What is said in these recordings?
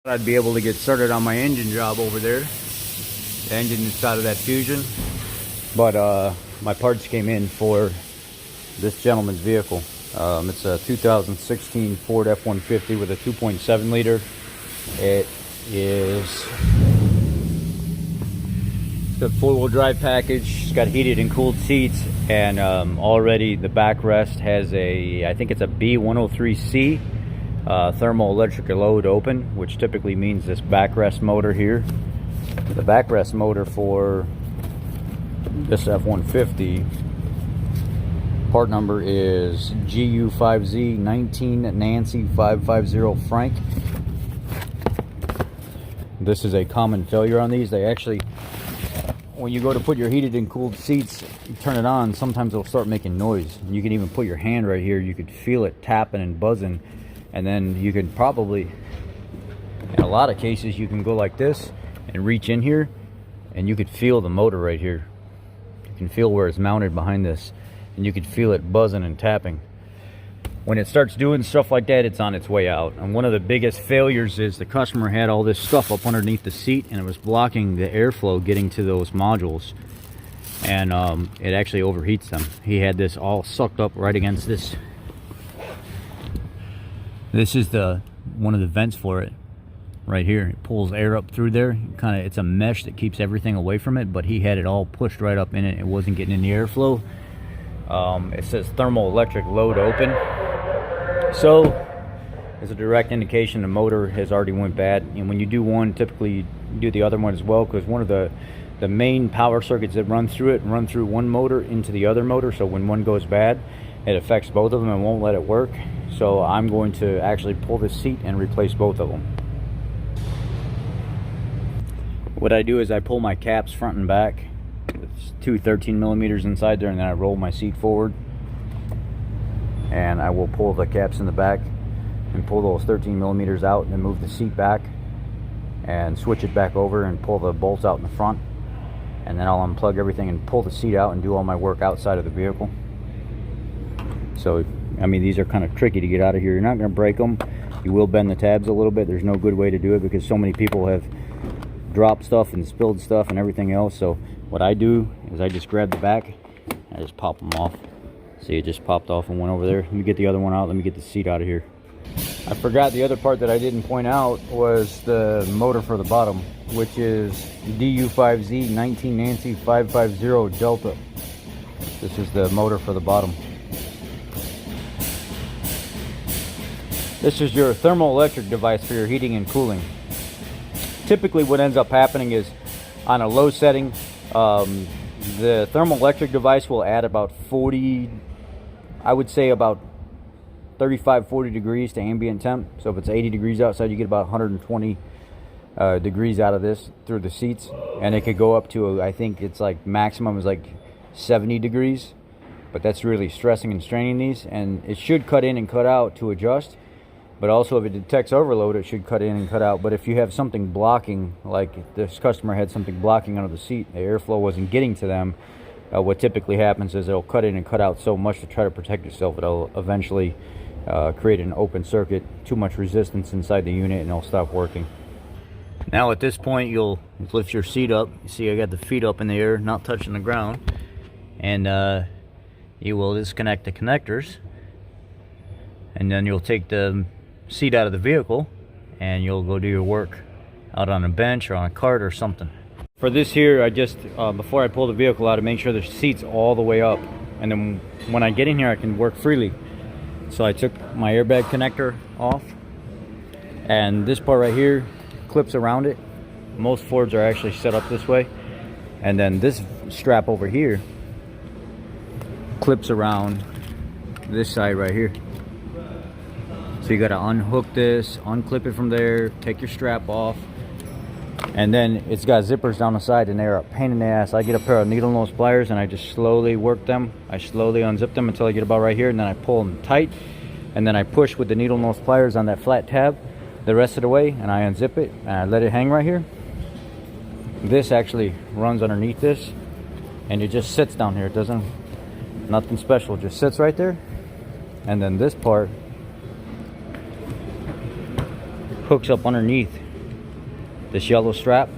I'd be able to get started on my engine job over there. The engine inside of that Fusion. But my parts came in for this gentleman's vehicle. It's a 2016 Ford F-150 with a 2.7 liter. It is the four-wheel drive package. It's got heated and cooled seats, and already the backrest has a, I think it's a B103C thermal electric load open, which typically means this backrest motor here. The backrest motor for this F-150, part number is GU5Z19 Nancy 550 Frank. This is a common failure on these. They actually, when you go to put your heated and cooled seats, you turn it on, sometimes it'll start making noise. You can even put your hand right here, you could feel it tapping and buzzing. And then you can probably, in a lot of cases, you can go like this and reach in here and you could feel the motor right here. You can feel where it's mounted behind this, and you could feel it buzzing and tapping. When it starts doing stuff like that, it's on its way out. And one of the biggest failures is the customer had all this stuff up underneath the seat, and it was blocking the airflow getting to those modules, and it actually overheats them. He had this all sucked up right against this. This is the one of the vents for it right here. It pulls air up through there. It's a mesh that keeps everything away from it, but he had it all pushed right up in it. It wasn't getting any airflow. It says thermal electric load open, so it's a direct indication the motor has already went bad. And when you do one, typically you do the other one as well, because one of the main power circuits that run through it run through one motor into the other motor, so when one goes bad, it affects both of them and won't let it work. So I'm going to actually pull this seat and replace both of them. What I do is I pull my caps front and back. It's two 13mm inside there, and then I roll my seat forward, and I will pull the caps in the back and pull those 13mm out, and then move the seat back and switch it back over and pull the bolts out in the front, and then I'll unplug everything and pull the seat out and do all my work outside of the vehicle. So I mean, these are kind of tricky to get out of here. You're not going to break them. You will bend the tabs a little bit. There's no good way to do it because so many people have dropped stuff and spilled stuff and everything else. So what I do is I just grab the back, I just pop them off. See, it just popped off and went over there. Let me get the other one out. Let me get the seat out of here. I forgot the other part that I didn't point out was the motor for the bottom, which is DU5Z 19 Nancy 550 Delta. This is the motor for the bottom. This is your thermoelectric device for your heating and cooling. Typically what ends up happening is on a low setting, the thermoelectric device will add about 40, I would say about 35-40 degrees to ambient temp. So if it's 80 degrees outside, you get about 120 degrees out of this through the seats. And it could go up to, I think it's like maximum is like 70 degrees. But that's really stressing and straining these. And it should cut in and cut out to adjust. But also if it detects overload, it should cut in and cut out. But if you have something blocking, like this customer had something blocking under the seat, the airflow wasn't getting to them, what typically happens is it'll cut in and cut out so much to try to protect itself, it'll eventually create an open circuit, too much resistance inside the unit, and it'll stop working. Now at this point, you'll lift your seat up. You see I got the feet up in the air, not touching the ground. And you will disconnect the connectors. And then you'll take the seat out of the vehicle and you'll go do your work out on a bench or on a cart or something. For this here, I just before I pull the vehicle out, I make sure the seat's all the way up, and then when I get in here I can work freely. So I took my airbag connector off, and this part right here clips around it. Most Fords are actually set up this way, and then this strap over here clips around this side right here. So you got to unhook this, unclip it from there, take your strap off, and then it's got zippers down the side, and they're a pain in the ass. I get a pair of needle nose pliers and I just slowly work them. I slowly unzip them until I get about right here, and then I pull them tight, and then I push with the needle nose pliers on that flat tab the rest of the way, and I unzip it and I let it hang right here. This actually runs underneath this, and it just sits down here. It doesn't, nothing special, it just sits right there. And then this part hooks up underneath this yellow strap.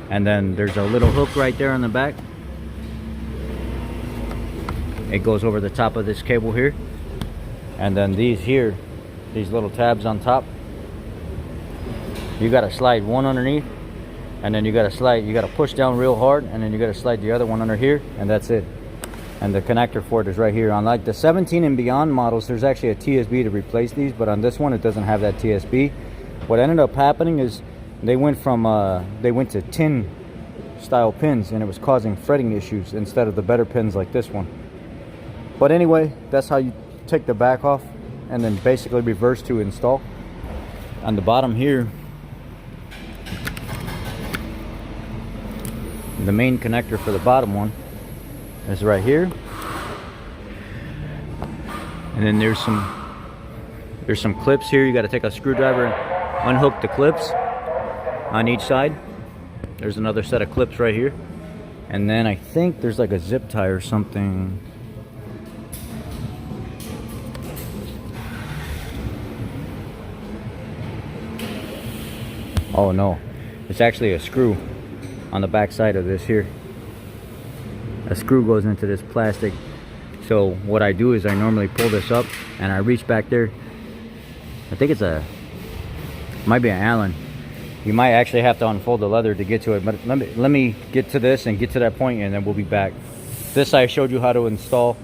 And then there's a little hook right there on the back. It goes over the top of this cable here. And then these here, these little tabs on top, you gotta slide one underneath, and then you gotta push down real hard, and then you gotta slide the other one under here, and that's it. And the connector for it is right here. On like the 17 and beyond models, there's actually a TSB to replace these, but on this one it doesn't have that TSB. What ended up happening is they went to tin style pins, and it was causing fretting issues instead of the better pins like this one. But anyway, that's how you take the back off and then basically reverse to install. On the bottom here, the main connector for the bottom one is right here, and then there's some clips here. You got to take a screwdriver and unhook the clips on each side. There's another set of clips right here, and then I think there's like a zip tie or something. Oh no, it's actually a screw on the back side of this here. A screw goes into this plastic. So what I do is I normally pull this up and I reach back there. I think might be an Allen. You might actually have to unfold the leather to get to it, but let me get to this and get to that point, and then we'll be back. This I showed you how to install.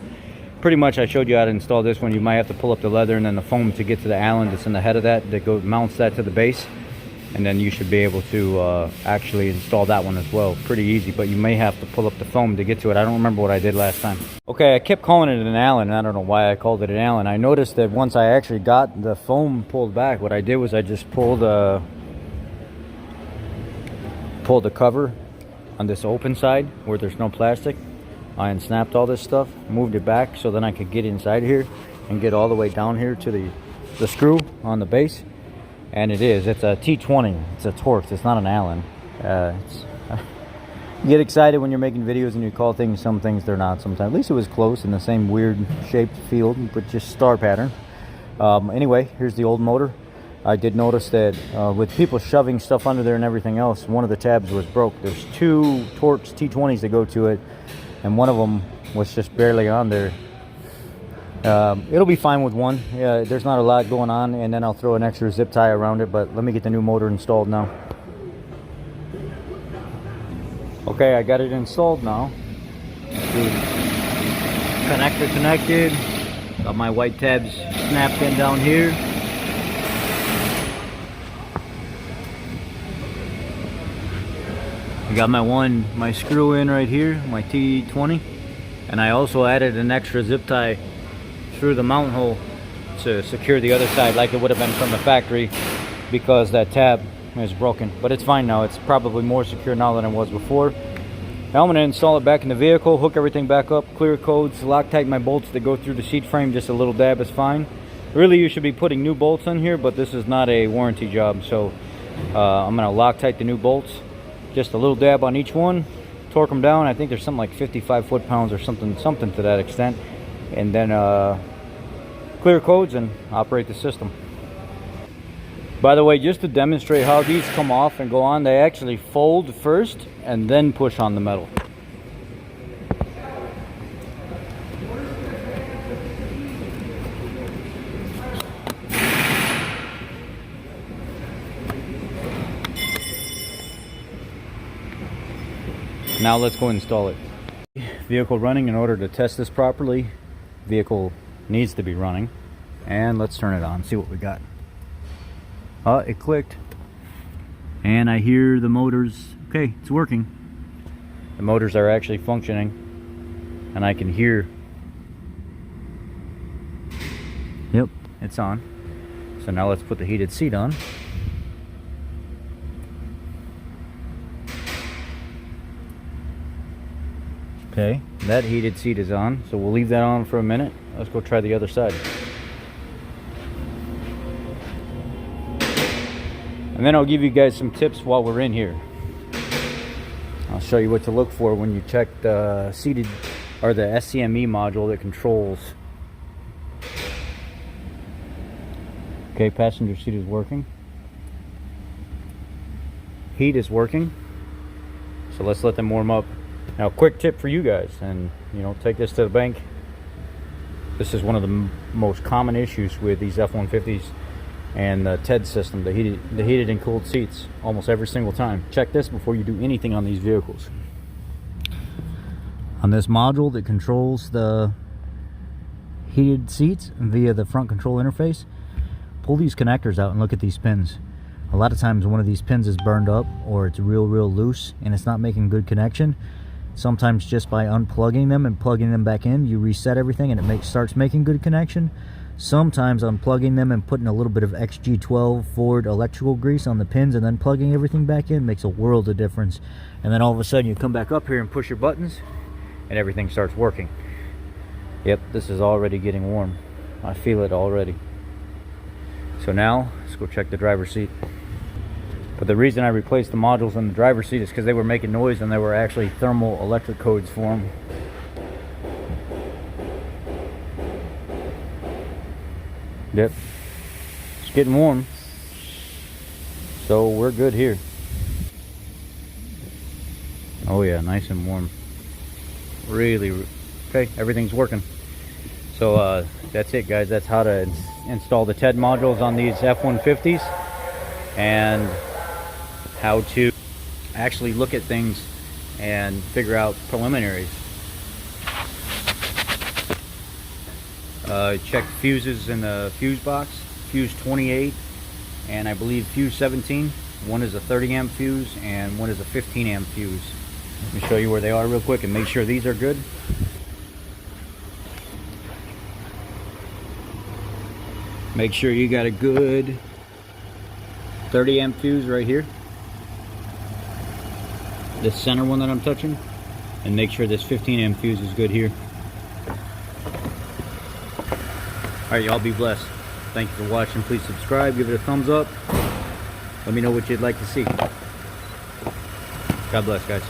Pretty much I showed you how to install this one. You might have to pull up the leather and then the foam to get to the Allen that's in the head of that mounts that to the base. And then you should be able to actually install that one as well. Pretty easy, but you may have to pull up the foam to get to it. I don't remember what I did last time. Okay, I kept calling it an Allen, and I don't know why I called it an Allen. I noticed that once I actually got the foam pulled back, what I did was I just pulled the cover on this open side where there's no plastic. I unsnapped all this stuff, moved it back so then I could get inside here and get all the way down here to the screw on the base. And it's a T20. It's a Torx. It's not an Allen. You get excited when you're making videos and you call things some things they're not sometimes. At least it was close in the same weird shaped field, but just star pattern. Anyway, here's the old motor. I did notice that with people shoving stuff under there and everything else, one of the tabs was broke. There's two Torx T20s that go to it, and one of them was just barely on there. It'll be fine with one. There's not a lot going on, and then I'll throw an extra zip tie around it, but let me get the new motor installed now. Okay, I got it installed now. Connector connected. Got my white tabs snapped in down here. I got my screw in right here, my T20, and I also added an extra zip tie through the mount hole to secure the other side like it would have been from the factory, because that tab is broken. But it's fine now. It's probably more secure now than it was before. Now I'm going to install it back in the vehicle, hook everything back up, clear codes, Loctite my bolts that go through the seat frame. Just a little dab is fine. Really, you should be putting new bolts in here, but this is not a warranty job, so I'm going to Loctite the new bolts. Just a little dab on each one, torque them down. I think there's something like 55 foot-pounds or something to that extent. And then clear codes and operate the system. By the way, just to demonstrate how these come off and go on, they actually fold first and then push on the metal. Now let's go install it. Vehicle running. In order to test this properly, vehicle needs to be running, and let's turn it on, see what we got. It clicked, and I hear the motors. Okay, it's working. The motors are actually functioning, and I can hear. Yep, it's on. So now let's put the heated seat on. Okay, that heated seat is on, so we'll leave that on for a minute. Let's go try the other side. And then I'll give you guys some tips while we're in here. I'll show you what to look for when you check the seated or the SCME module that controls. Okay, passenger seat is working. heat is working. So let's let them warm up. Now, quick tip for you guys, and you know, take this to the bank. This is one of the most common issues with these F-150s and the TED system, the heated and cooled seats, almost every single time. Check this before you do anything on these vehicles. On this module that controls the heated seats via the front control interface, pull these connectors out and look at these pins. A lot of times one of these pins is burned up, or it's real loose and it's not making good connection. Sometimes just by unplugging them and plugging them back in, you reset everything and it starts making good connection. Sometimes unplugging them and putting a little bit of XG12 Ford electrical grease on the pins and then plugging everything back in makes a world of difference. And then all of a sudden you come back up here and push your buttons and everything starts working. Yep, this is already getting warm. I feel it already. So now let's go check the driver's seat. But the reason I replaced the modules in the driver's seat is because they were making noise and there were actually thermal electric codes for them. Yep, it's getting warm, so we're good here. Oh yeah, nice and warm. Really, okay, everything's working. So that's it, guys. That's how to install the TED modules on these F-150s, and how to actually look at things and figure out preliminaries. Check fuses in the fuse box, fuse 28 and I believe fuse 17. One is a 30 amp fuse and one is a 15 amp fuse. Let me show you where they are real quick and make sure these are good. Make sure you got a good 30 amp fuse right here, this center one that I'm touching, and make sure this 15 amp fuse is good here. Alright, y'all be blessed. Thank you for watching. Please subscribe, give it a thumbs up. Let me know what you'd like to see. God bless, guys.